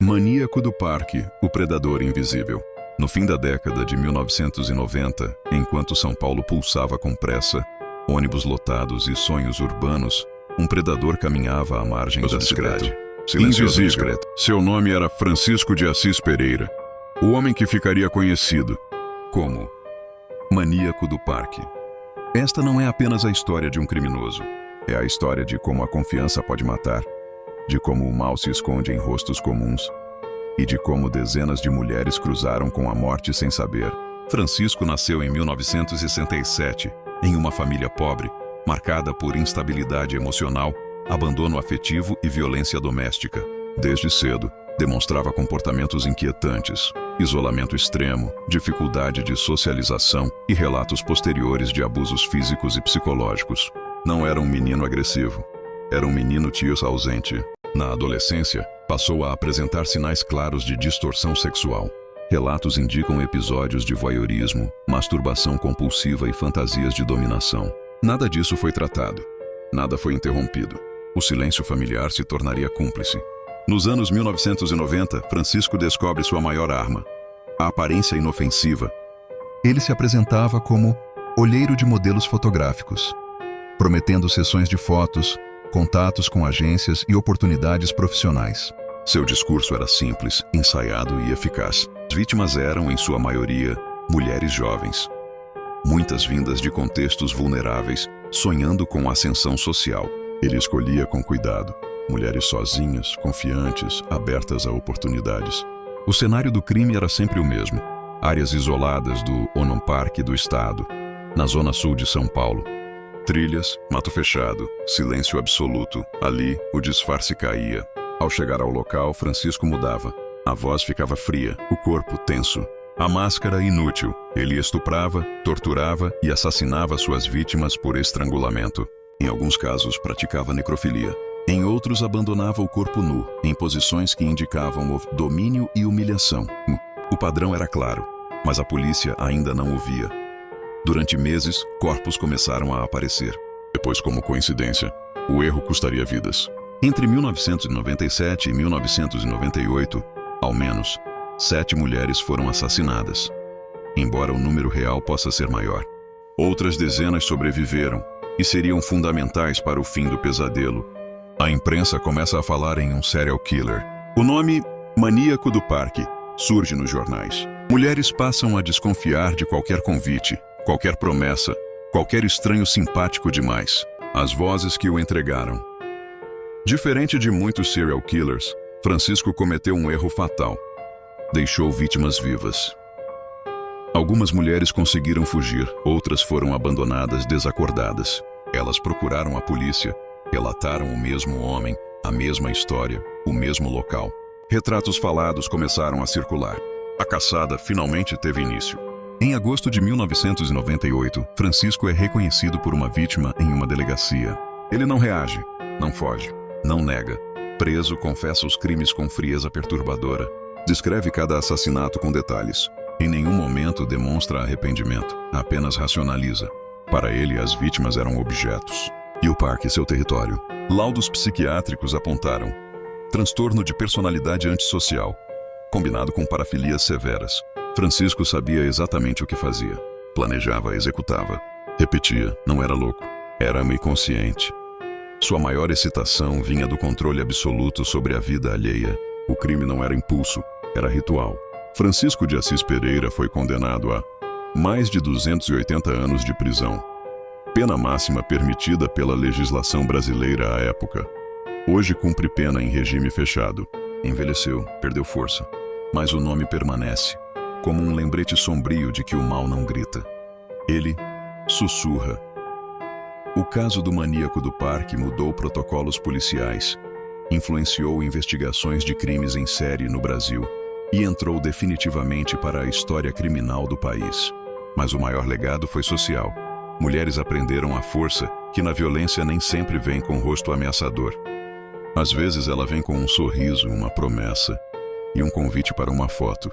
Maníaco do Parque, o predador invisível. No fim da década de 1990, enquanto São Paulo pulsava com pressa, ônibus lotados e sonhos urbanos, um predador caminhava à margem da cidade. Invisível. Seu nome era Francisco de Assis Pereira, o homem que ficaria conhecido como Maníaco do Parque. Esta não é apenas a história de um criminoso. É a história de como a confiança pode matar, de como o mal se esconde em rostos comuns e de como dezenas de mulheres cruzaram com a morte sem saber. Francisco nasceu em 1967, em uma família pobre, marcada por instabilidade emocional, abandono afetivo e violência doméstica. Desde cedo, demonstrava comportamentos inquietantes, isolamento extremo, dificuldade de socialização e relatos posteriores de abusos físicos e psicológicos. Não era um menino agressivo, era um menino tio ausente. Na adolescência, passou a apresentar sinais claros de distorção sexual. Relatos indicam episódios de voyeurismo, masturbação compulsiva e fantasias de dominação. Nada disso foi tratado. Nada foi interrompido. O silêncio familiar se tornaria cúmplice. Nos anos 1990, Francisco descobre sua maior arma: a aparência inofensiva. Ele se apresentava como olheiro de modelos fotográficos, prometendo sessões de fotos, contatos com agências e oportunidades profissionais. Seu discurso era simples, ensaiado e eficaz. As vítimas eram, em sua maioria, mulheres jovens, muitas vindas de contextos vulneráveis, sonhando com ascensão social. Ele escolhia com cuidado mulheres sozinhas, confiantes, abertas a oportunidades. O cenário do crime era sempre o mesmo: áreas isoladas do Onom Parque do estado, na zona sul de São Paulo. Trilhas, mato fechado, silêncio absoluto. Ali, o disfarce caía. Ao chegar ao local, Francisco mudava. A voz ficava fria, o corpo tenso. A máscara inútil. Ele estuprava, torturava e assassinava suas vítimas por estrangulamento. Em alguns casos, praticava necrofilia. Em outros, abandonava o corpo nu, em posições que indicavam o domínio e humilhação. O padrão era claro, mas a polícia ainda não o via. Durante meses, corpos começaram a aparecer. Depois, como coincidência, o erro custaria vidas. Entre 1997 e 1998, ao menos, 7 mulheres foram assassinadas. Embora o número real possa ser maior. Outras dezenas sobreviveram e seriam fundamentais para o fim do pesadelo. A imprensa começa a falar em um serial killer. O nome Maníaco do Parque surge nos jornais. Mulheres passam a desconfiar de qualquer convite, qualquer promessa, qualquer estranho simpático demais. As vozes que o entregaram. Diferente de muitos serial killers, Francisco cometeu um erro fatal. Deixou vítimas vivas. Algumas mulheres conseguiram fugir, outras foram abandonadas desacordadas. Elas procuraram a polícia, relataram o mesmo homem, a mesma história, o mesmo local. Retratos falados começaram a circular. A caçada finalmente teve início. Em agosto de 1998, Francisco é reconhecido por uma vítima em uma delegacia. Ele não reage, não foge, não nega. Preso, confessa os crimes com frieza perturbadora. Descreve cada assassinato com detalhes. Em nenhum momento demonstra arrependimento, apenas racionaliza. Para ele, as vítimas eram objetos. E o parque, seu território. Laudos psiquiátricos apontaram transtorno de personalidade antissocial, combinado com parafilias severas. Francisco sabia exatamente o que fazia. Planejava, executava. Repetia, não era louco. Era inconsciente. Sua maior excitação vinha do controle absoluto sobre a vida alheia. O crime não era impulso, era ritual. Francisco de Assis Pereira foi condenado a mais de 280 anos de prisão. Pena máxima permitida pela legislação brasileira à época. Hoje cumpre pena em regime fechado. Envelheceu, perdeu força. Mas o nome permanece, como um lembrete sombrio de que o mal não grita. Ele sussurra. O caso do Maníaco do Parque mudou protocolos policiais, influenciou investigações de crimes em série no Brasil e entrou definitivamente para a história criminal do país. Mas o maior legado foi social. Mulheres aprenderam a força que na violência nem sempre vem com o rosto ameaçador. Às vezes ela vem com um sorriso, uma promessa e um convite para uma foto.